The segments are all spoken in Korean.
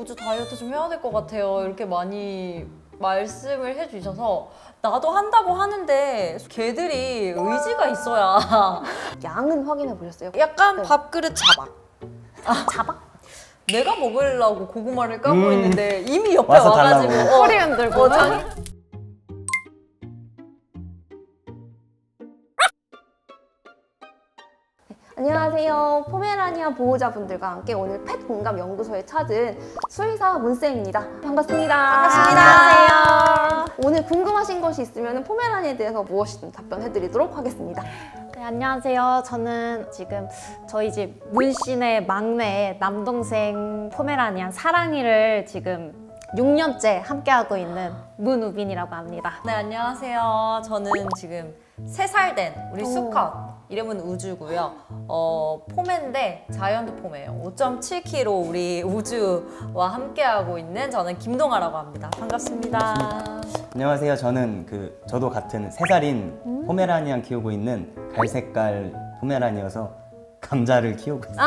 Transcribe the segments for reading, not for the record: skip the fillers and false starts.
우주 다이어트 좀 해야 될 것 같아요. 이렇게 많이 말씀을 해주셔서 나도 한다고 하는데 걔들이 의지가 있어야. 양은 확인해 보셨어요? 약간 네. 밥그릇 자박. 자박? 내가 먹으려고 고구마를 까고 있는데 이미 옆에 와서 와가지고 달라고. 허리 흔들고 안녕하세요. 포메라니안 보호자분들과 함께 오늘 펫 공감 연구소에 찾은 수의사 문쌤입니다. 반갑습니다. 안녕하세요. 오늘 궁금하신 것이 있으면 포메라니에 대해서 무엇이든 답변해드리도록 하겠습니다. 네, 안녕하세요. 저는 지금 저희 집 문신의 막내 남동생 포메라니안 사랑이를 지금 6년째 함께하고 있는 문우빈이라고 합니다. 네, 안녕하세요. 저는 지금 3살 된 우리 수컷, 이름은 우주고요. 포메인데 자이언트 포메예요. 5.7kg 우리 우주와 함께하고 있는 저는 김동아라고 합니다. 반갑습니다. 안녕하세요. 저도 같은 3살인 포메라니안 키우고 있는 갈색깔 포메라니어서 감자를 키우고 있어요.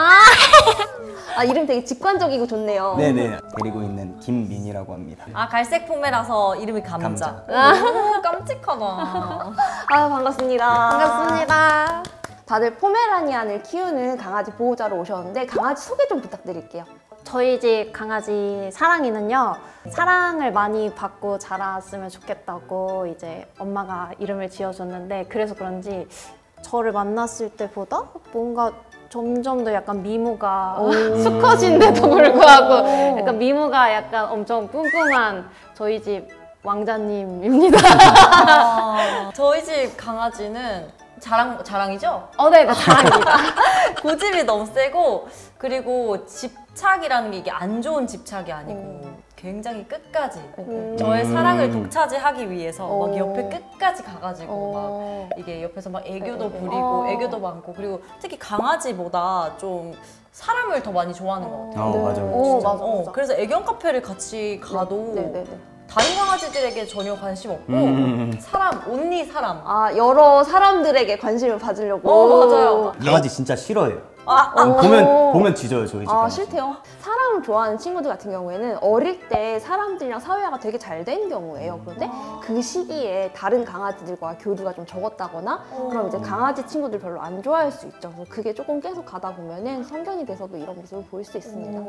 이름 되게 직관적이고 좋네요. 네네. 데리고 있는 김민이라고 합니다. 갈색 포메라서 이름이 감자. 감자. 너무 깜찍하다. 반갑습니다. 반갑습니다. 다들 포메라니안을 키우는 강아지 보호자로 오셨는데 강아지 소개 좀 부탁드릴게요. 저희 집 강아지 사랑이는요, 사랑을 많이 받고 자랐으면 좋겠다고 이제 엄마가 이름을 지어줬는데, 그래서 그런지 저를 만났을 때보다 뭔가 점점 더 약간 미모가 수컷인데도 불구하고 약간 미모가 약간 엄청 뿜뿜한 저희 집 왕자님입니다. 저희 집 강아지는 자랑이죠? 네, 자랑입니다. 고집이 너무 세고, 그리고 집착이라는 게 이게 안 좋은 집착이 아니고 굉장히 끝까지 저의 사랑을 독차지하기 위해서 막 옆에 끝까지 가가지고 막 이게 옆에서 막 애교도 부리고 애교도 많고, 그리고 특히 강아지보다 좀 사람을 더 많이 좋아하는 것 같아요. 맞아. 맞아. 그래서 애견 카페를 같이 가도 다른 강아지들에게 전혀 관심 없고 사람, 온리 사람. 여러 사람들에게 관심을 받으려고. 맞아요. 강아지 진짜 싫어해요. 보면 짖어요, 저희 집 강아지. 싫대요. 사람을 좋아하는 친구들 같은 경우에는 어릴 때 사람들이랑 사회화가 되게 잘 된 경우예요. 그런데 그 시기에 다른 강아지들과 교류가 좀 적었다거나 그럼 이제 강아지 친구들 별로 안 좋아할 수 있죠. 그래서 그게 조금 계속 가다 보면은 성견이 돼서도 이런 모습을 보일 수 있습니다.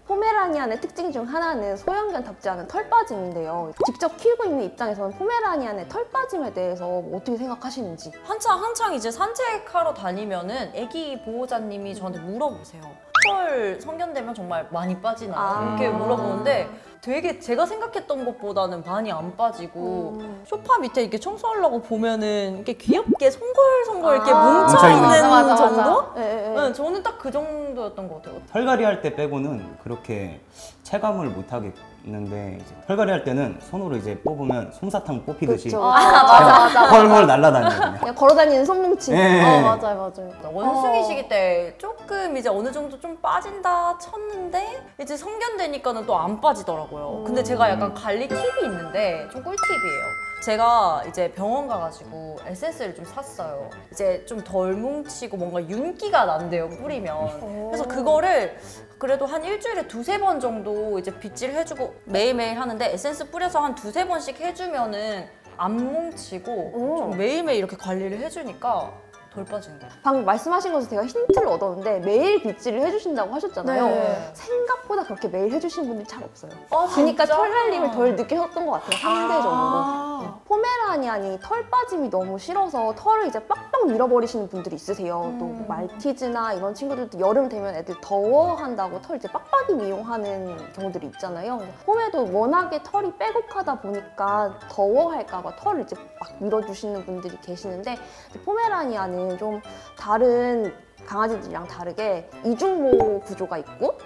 포메라니안의 특징 중 하나는 소형견답지 않은 털빠짐인데요. 직접 키우고 있는 입장에서는 포메라니안의 털빠짐에 대해서 어떻게 생각하시는지. 한창 이제 산책하러 다니면은 애기 보호자님이 저한테 물어보세요. 털 성견되면 정말 많이 빠지나? 이렇게 물어보는데 되게 제가 생각했던 것보다는 많이 안 빠지고 소파 밑에 이렇게 청소하려고 보면은 이렇게 귀엽게 송골송골 이렇게 뭉쳐있는 정도? 네, 저는 딱 그 정도였던 것 같아요. 털갈이 할 때 빼고는 그렇게 체감을 못 하겠는데, 이제 털갈이 할 때는 손으로 이제 뽑으면 솜사탕 뽑히듯이 맞아. 헐헐 날아다니거든요. 그냥 걸어다니는 손뭉치. 맞아요. 원숭이 시기 때 조금 이제 어느 정도 좀 빠진다 쳤는데 이제 성견되니까는 또 안 빠지더라고요. 근데 제가 약간 관리 팁이 있는데 좀 꿀팁이에요. 제가 이제 병원 가가지고 에센스를 좀 샀어요. 이제 좀 덜 뭉치고 뭔가 윤기가 난대요, 뿌리면. 그래서 그거를 그래도 한 일주일에 2-3번 정도 이제 빗질 해주고 매일매일 하는데, 에센스 뿌려서 한 2-3번씩 해주면은 안 뭉치고 좀 매일매일 이렇게 관리를 해주니까 덜 빠지는 거예요. 방금 말씀하신 것에서 제가 힌트를 얻었는데 매일 빗질을 해주신다고 하셨잖아요. 네. 생각보다 그렇게 매일 해주시는 분들이 잘 없어요. 진짜? 그러니까 털날림을 덜 느끼셨던 것 같아요. 상대적으로. 포메라니안이 털 빠짐이 너무 싫어서 털을 이제 빡빡 밀어버리시는 분들이 있으세요. 또 말티즈나 이런 친구들도 여름 되면 애들 더워한다고 털 이제 빡빡이 미용하는 경우들이 있잖아요. 포메도 워낙에 털이 빼곡하다 보니까 더워할까봐 털을 이제 막 밀어주시는 분들이 계시는데, 포메라니안은 좀 다른 강아지들이랑 다르게 이중모 구조가 있고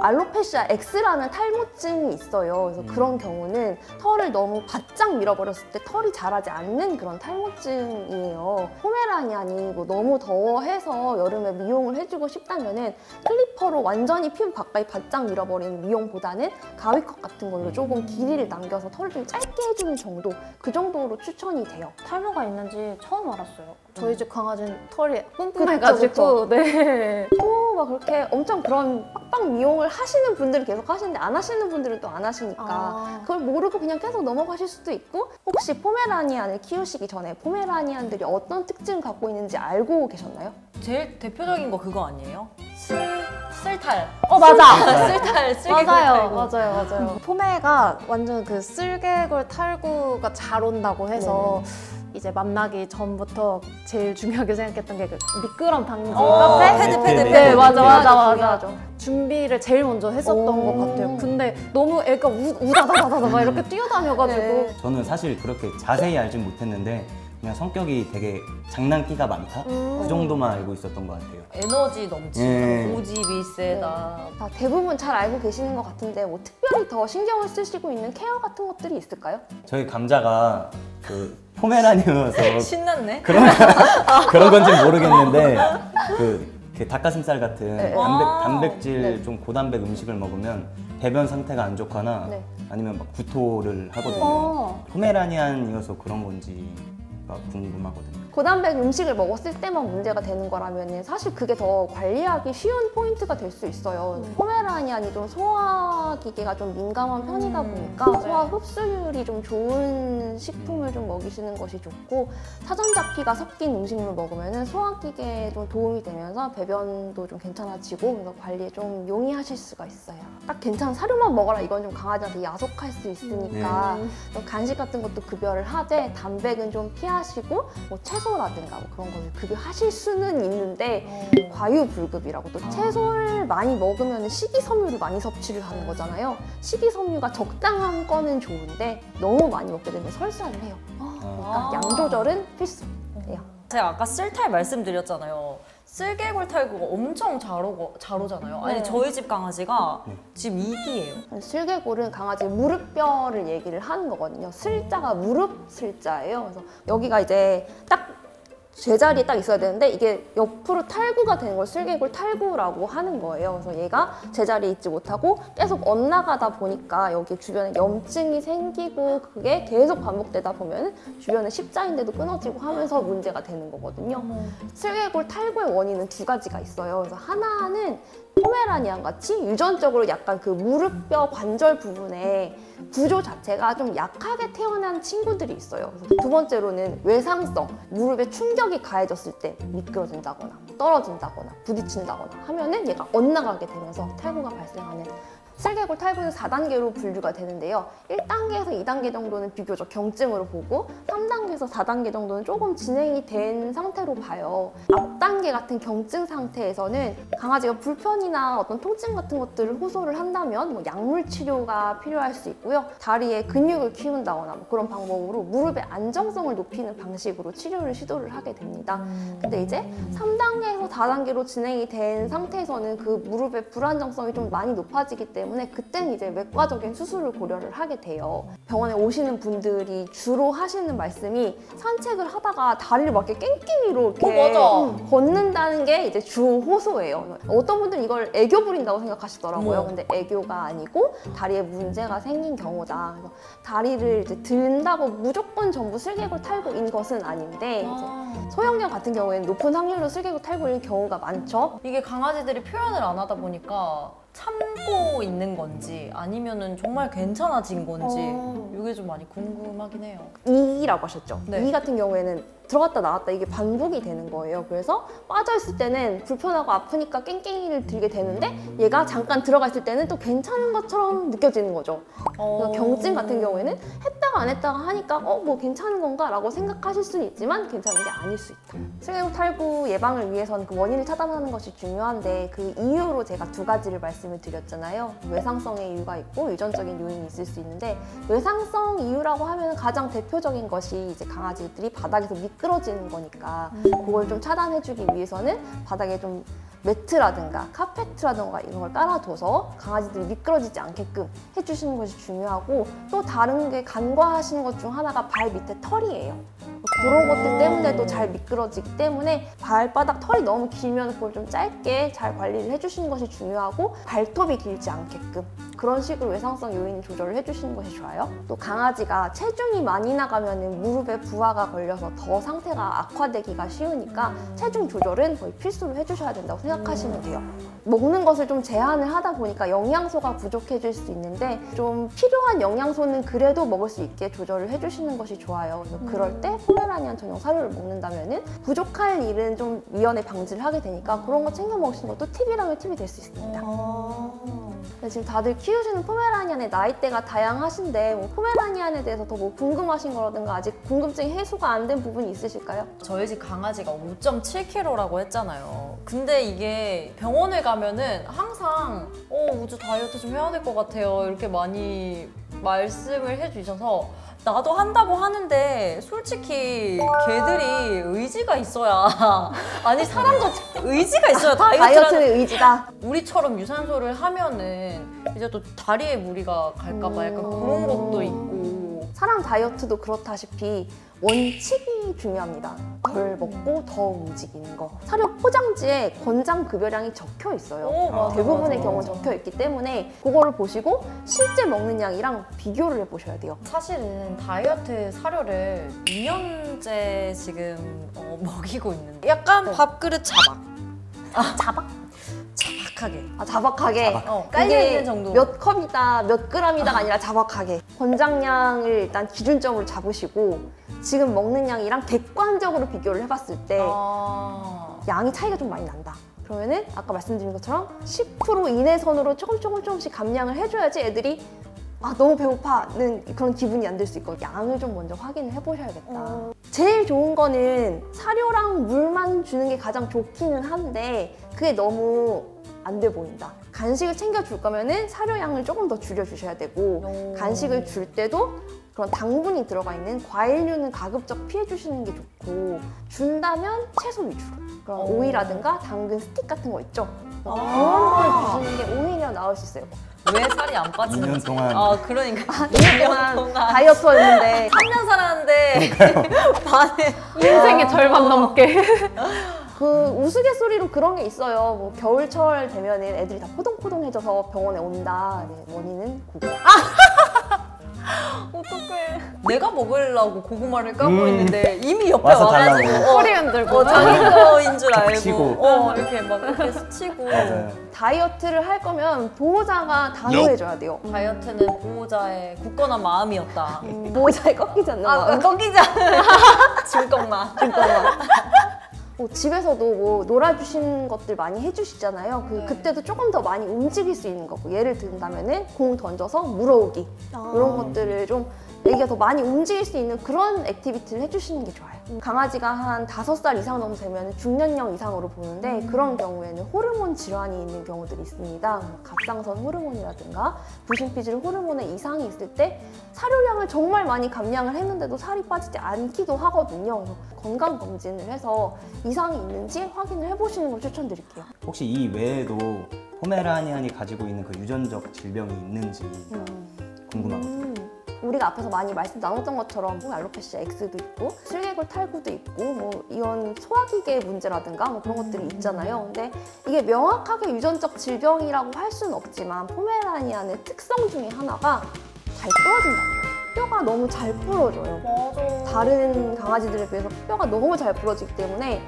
알로페시아 X라는 탈모증이 있어요. 그래서 그런 경우는 털을 너무 바짝 밀어버렸을 때 털이 자라지 않는 그런 탈모증이에요. 포메라니안이 뭐 너무 더워해서 여름에 미용을 해주고 싶다면은 클리퍼로 완전히 피부 가까이 바짝 밀어버리는 미용보다는 가위컷 같은 걸로 조금 길이를 남겨서 털을 좀 짧게 해주는 정도, 그 정도로 추천이 돼요. 탈모가 있는지 처음 알았어요. 저희 집 강아지는 털이 뿜뿜해가지고. 또 막 그렇게 엄청 그런 빡빡 미용을 하시는 분들은 계속 하시는데 안 하시는 분들은 또 안 하시니까 그걸 모르고 그냥 계속 넘어가실 수도 있고, 혹시 포메라니안을 키우시기 전에 포메라니안들이 어떤 특징을 갖고 있는지 알고 계셨나요? 제일 대표적인 거 그거 아니에요? 쓸탈. 맞아. 쓸탈, 쓸개골 맞아요, 탈구. 맞아요. 포메가 완전 그 쓸개골 탈구가 잘 온다고 해서 이제 만나기 전부터 제일 중요하게 생각했던 게 그 미끄럼 방지 카페? 패드. 네, 맞아. 중요하죠. 준비를 제일 먼저 했었던 오. 것 같아요. 근데 너무 애가 우다다다다 막 이렇게 뛰어다녀가지고 네. 저는 사실 그렇게 자세히 알진 못했는데 그냥 성격이 되게 장난기가 많다? 그 정도만 알고 있었던 것 같아요. 에너지 넘치고 고집이 세다. 다 대부분 잘 알고 계시는 것 같은데 뭐 특별히 더 신경을 쓰시고 있는 케어 같은 것들이 있을까요? 저희 감자가 그 포메라니여서 신났네. 그런 건지 모르겠는데 그 닭가슴살 같은 네. 단백질 네. 좀 고단백 음식을 먹으면 배변 상태가 안 좋거나 네. 아니면 막 구토를 하거든요. 어. 포메라니안이어서 그런 건지가 궁금하거든요. 고단백 음식을 먹었을 때만 문제가 되는 거라면 사실 그게 더 관리하기 쉬운 포인트가 될 수 있어요. 포메라니안이 좀 소화기계가 좀 민감한 편이다 보니까 소화 흡수율이 좀 좋은 식품을 좀 먹이시는 것이 좋고, 사전잡기가 섞인 음식물 먹으면 소화기계에 좀 도움이 되면서 배변도 좀 괜찮아지고, 그래서 관리에 좀 용이하실 수가 있어요. 딱 괜찮은 사료만 먹어라 이건 좀 강아지한테 야속할 수 있으니까 좀 간식 같은 것도 급여를 하되 단백은 좀 피하시고 뭐 채소라든가 뭐 그런 것을 급여하실 수는 있는데 과유불급이라고, 또 채소를 많이 먹으면 식이섬유를 많이 섭취를 하는 거잖아요. 식이섬유가 적당한 거는 좋은데 너무 많이 먹게 되면 설사를 해요. 그러니까 양 조절은 필수예요. 제가 아까 쓸탈 말씀드렸잖아요. 쓸개골 탈구가 엄청 잘 오잖아요. 아니 네. 저희 집 강아지가 지금 2기예요. 슬개골은 강아지 무릎뼈를 얘기를 하는 거거든요. 슬자가 무릎 슬자예요. 그래서 여기가 이제 딱 제자리에 딱 있어야 되는데 이게 옆으로 탈구가 되는 걸 슬개골 탈구라고 하는 거예요. 그래서 얘가 제자리에 있지 못하고 계속 엇나가다 보니까 여기 주변에 염증이 생기고 그게 계속 반복되다 보면 주변에 십자인대도 끊어지고 하면서 문제가 되는 거거든요. 슬개골 탈구의 원인은 두 가지가 있어요. 그래서 하나는 포메라니안 같이 유전적으로 약간 그 무릎뼈 관절 부분에 구조 자체가 좀 약하게 태어난 친구들이 있어요. 그래서 두 번째로는 외상성, 무릎에 충격이 가해졌을 때 미끄러진다거나 떨어진다거나 부딪힌다거나 하면은 얘가 엇나가게 되면서 탈구가 발생하는, 슬개골 탈구는 4단계로 분류가 되는데요. 1단계에서 2단계 정도는 비교적 경증으로 보고 3단계에서 4단계 정도는 조금 진행이 된 상태로 봐요. 앞단계 같은 경증 상태에서는 강아지가 불편이나 어떤 통증 같은 것들을 호소를 한다면 뭐 약물 치료가 필요할 수 있고요. 다리에 근육을 키운다거나 뭐 그런 방법으로 무릎의 안정성을 높이는 방식으로 치료를 시도를 하게 됩니다. 근데 이제 3단계에서 4단계로 진행이 된 상태에서는 그 무릎의 불안정성이 좀 많이 높아지기 때문에 그때는 이제 외과적인 수술을 고려를 하게 돼요. 병원에 오시는 분들이 주로 하시는 말씀이 산책을 하다가 다리를 막 이렇게 깽깽이로 이렇게 걷는다는 게 이제 주 호소예요. 어떤 분들은 이걸 애교 부린다고 생각하시더라고요. 근데 애교가 아니고 다리에 문제가 생긴 경우다. 그래서 다리를 이제 든다고 무조건 전부 슬개골 탈구인 것은 아닌데 이제 소형견 같은 경우에는 높은 확률로 슬개골 탈구인 경우가 많죠. 이게 강아지들이 표현을 안 하다 보니까 참고 있는 건지 아니면은 정말 괜찮아진 건지 이게 좀 많이 궁금하긴 해요. 이라고 하셨죠? 네. 이 같은 경우에는 들어갔다 나왔다 이게 반복이 되는 거예요. 그래서 빠져있을 때는 불편하고 아프니까 깽깽이를 들게 되는데 얘가 잠깐 들어가 있을 때는 또 괜찮은 것처럼 느껴지는 거죠. 그래서 경증 같은 경우에는 했다가 안 했다가 하니까 뭐 괜찮은 건가? 라고 생각하실 수는 있지만 괜찮은 게 아닐 수 있다. 슬개골 탈구 예방을 위해서는 그 원인을 차단하는 것이 중요한데 그 이유로 제가 두 가지를 말씀을 드렸잖아요. 외상성의 이유가 있고 유전적인 요인이 있을 수 있는데 외상성 이유라고 하면 가장 대표적인 것이 이제 강아지들이 바닥에서 미끄러지는 거니까 그걸 좀 차단해주기 위해서는 바닥에 좀 매트라든가 카페트라든가 이런 걸 깔아둬서 강아지들이 미끄러지지 않게끔 해주시는 것이 중요하고, 또 다른 게 간과하시는 것 중 하나가 발 밑에 털이에요. 그런 것들 때문에도 잘 미끄러지기 때문에 발바닥 털이 너무 길면 그걸 좀 짧게 잘 관리를 해주시는 것이 중요하고 발톱이 길지 않게끔 그런 식으로 외상성 요인 조절을 해주시는 것이 좋아요. 또 강아지가 체중이 많이 나가면 무릎에 부하가 걸려서 더 상태가 악화되기가 쉬우니까 체중 조절은 거의 필수로 해주셔야 된다고 생각하시면 돼요. 먹는 것을 좀 제한을 하다 보니까 영양소가 부족해질 수 있는데 좀 필요한 영양소는 그래도 먹을 수 있게 조절을 해주시는 것이 좋아요. 그래서 그럴 때 포메라니안 전용 사료를 먹는다면은 부족할 일은 좀 미연에 방지를 하게 되니까 그런 거 챙겨 먹으시는 것도 팁이라면 팁이 될 수 있습니다. 근데 지금 다들 키우시는 포메라니안의 나이대가 다양하신데 뭐 포메라니안에 대해서 더 뭐 궁금하신 거라든가 아직 궁금증이 해소가 안 된 부분이 있으실까요? 저희 집 강아지가 5.7kg라고 했잖아요. 근데 이게 병원에 가면은 항상 우주 다이어트 좀 해야 될 것 같아요. 이렇게 많이 말씀을 해주셔서 나도 한다고 하는데 솔직히 걔들이 의지가 있어야 아니 사람도 의지가 있어야 다이어트는 의지다. 우리처럼 유산소를 하면은 이제 또 다리에 무리가 갈까봐 약간 그런 것도 있고 사람 다이어트도 그렇다시피 원칙이 중요합니다. 덜 먹고 더 움직이는 거. 사료 포장지에 권장 급여량이 적혀 있어요. 맞아, 대부분의 맞아, 경우는 적혀 있기 때문에 그거를 보시고 실제 먹는 양이랑 비교를 해보셔야 돼요. 사실은 다이어트 사료를 2년째 지금 먹이고 있는데 약간 밥그릇 자박. 자박? 자박하게. 자박하게. 깔려있는 정도. 몇 컵이다, 몇 그램이다가 아니라 자박하게. 권장량을 일단 기준점으로 잡으시고 지금 먹는 양이랑 객관적으로 비교를 해봤을 때 양이 차이가 좀 많이 난다. 그러면은 아까 말씀드린 것처럼 10% 이내 선으로 조금씩 감량을 해줘야지 애들이 너무 배고파는 그런 기분이 안 들 수 있고 양을 좀 먼저 확인을 해보셔야겠다. 제일 좋은 거는 사료랑 물만 주는 게 가장 좋기는 한데 그게 너무 안 돼 보인다. 간식을 챙겨줄 거면은 사료양을 조금 더 줄여주셔야 되고 간식을 줄 때도 그런 당분이 들어가 있는 과일류는 가급적 피해주시는 게 좋고 준다면 채소 위주로 그런 오이라든가 당근 스틱 같은 거 있죠? 그런 걸 주시는 게 오히려 나을 수 있어요. 왜 살이 안 빠지는지. 2년 동안. 그러니까. 2년 동안 다이어트였는데 3년 살았는데 반에 인생의 절반 넘게. 그 우스갯소리로 그런 게 있어요. 뭐 겨울철 되면은 애들이 다 포동포동해져서 병원에 온다. 네, 원인은 고구마. 어떡해. 내가 먹으려고 고구마를 까고 있는데 이미 옆에 와서 와가지고 달라고. 허리 흔들고. 자기 거인 줄 알고 치고. 이렇게 막 이렇게 스치고. 맞아요. 다이어트를 할 거면 보호자가 단호해줘야 돼요. 다이어트는 보호자의 굳건한 마음이었다. 보호자에 꺾이지 않는 마음. 꺾이지 않는 질것만. 집에서도 뭐 놀아주시는 것들 많이 해주시잖아요. 그때도 조금 더 많이 움직일 수 있는 거고 예를 든다면은 공 던져서 물어오기 이런 것들을 좀 애기가 더 많이 움직일 수 있는 그런 액티비티를 해주시는 게 좋아요. 강아지가 한 5살 이상 정도 되면 중년령 이상으로 보는데 그런 경우에는 호르몬 질환이 있는 경우들이 있습니다. 갑상선 호르몬이라든가 부신피질 호르몬에 이상이 있을 때 사료량을 정말 많이 감량을 했는데도 살이 빠지지 않기도 하거든요. 건강검진을 해서 이상이 있는지 확인을 해보시는 걸 추천드릴게요. 혹시 이 외에도 포메라니안이 가지고 있는 그 유전적 질병이 있는지 궁금하거든요. 우리가 앞에서 많이 말씀 나눴던 것처럼 알로페시아 X도 있고 슬개골 탈구도 있고 뭐 이런 소화기계 문제라든가 뭐 그런 것들이 있잖아요. 근데 이게 명확하게 유전적 질병이라고 할 수는 없지만 포메라니안의 특성 중에 하나가 잘 부러진다는 거예요. 뼈가 너무 잘 부러져요. 맞아. 다른 강아지들에 비해서 뼈가 너무 잘 부러지기 때문에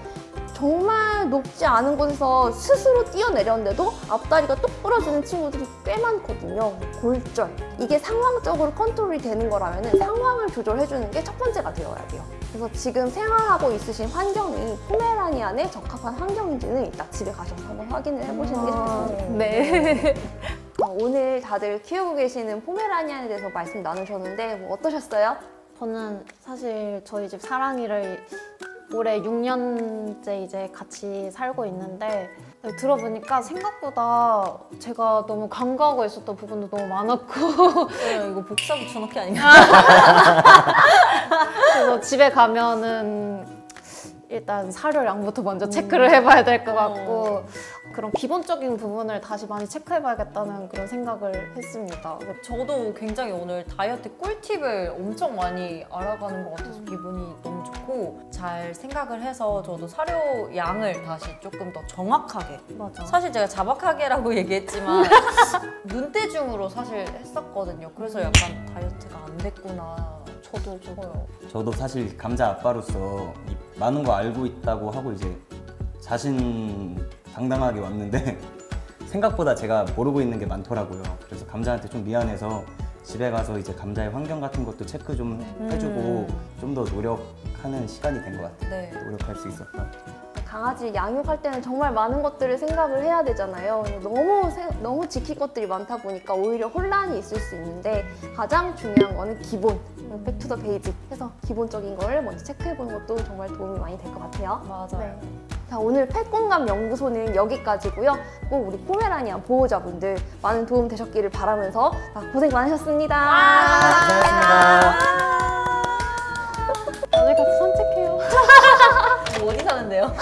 정말 높지 않은 곳에서 스스로 뛰어내렸는데도 앞다리가 뚝 부러지는 친구들이 꽤 많거든요. 골절. 이게 상황적으로 컨트롤이 되는 거라면 상황을 조절해주는 게 첫 번째가 되어야 돼요. 그래서 지금 생활하고 있으신 환경이 포메라니안에 적합한 환경인지는 이따 집에 가셔서 한번 확인을 해보시는 게 좋습니다. 네. 오늘 다들 키우고 계시는 포메라니안에 대해서 말씀 나누셨는데 뭐 어떠셨어요? 저는 사실 저희 집 사랑이를 올해 6년째 이제 같이 살고 있는데 들어보니까 생각보다 제가 너무 간과하고 있었던 부분도 너무 많았고 이거 복사 붙여넣기 아닌가? 그래서 집에 가면은 일단 사료량부터 먼저 체크를 해봐야 될 것 같고 그런 기본적인 부분을 다시 많이 체크해봐야겠다는 그런 생각을 했습니다. 저도 굉장히 오늘 다이어트 꿀팁을 엄청 많이 알아가는 것 같아서 기분이 너무 좋고 잘 생각을 해서 저도 사료 양을 다시 조금 더 정확하게 맞아. 사실 제가 자박하게라고 얘기했지만 눈대중으로 사실 했었거든요. 그래서 약간 다이어트가 안 됐구나 저도 싶어요. 저도 사실 감자 아빠로서 이 많은 거 알고 있다고 하고 이제 자신 당당하게 왔는데 생각보다 제가 모르고 있는 게 많더라고요. 그래서 감자한테 좀 미안해서 집에 가서 이제 감자의 환경 같은 것도 체크 좀 해주고 좀 더 노력하는 시간이 된 것 같아요. 네. 노력할 수 있었다. 강아지 양육할 때는 정말 많은 것들을 생각을 해야 되잖아요. 근데 너무 지킬 것들이 많다 보니까 오히려 혼란이 있을 수 있는데 가장 중요한 거는 기본, 백투더 베이직 해서 기본적인 걸 먼저 체크해보는 것도 정말 도움이 많이 될 것 같아요. 맞아요. 네. 자, 오늘 펫공감 연구소는 여기까지고요. 꼭 우리 포메라니안 보호자분들 많은 도움 되셨기를 바라면서 고생 많으셨습니다. 고생하셨습니다. 오늘 같이 산책해요. 어디 사는데요?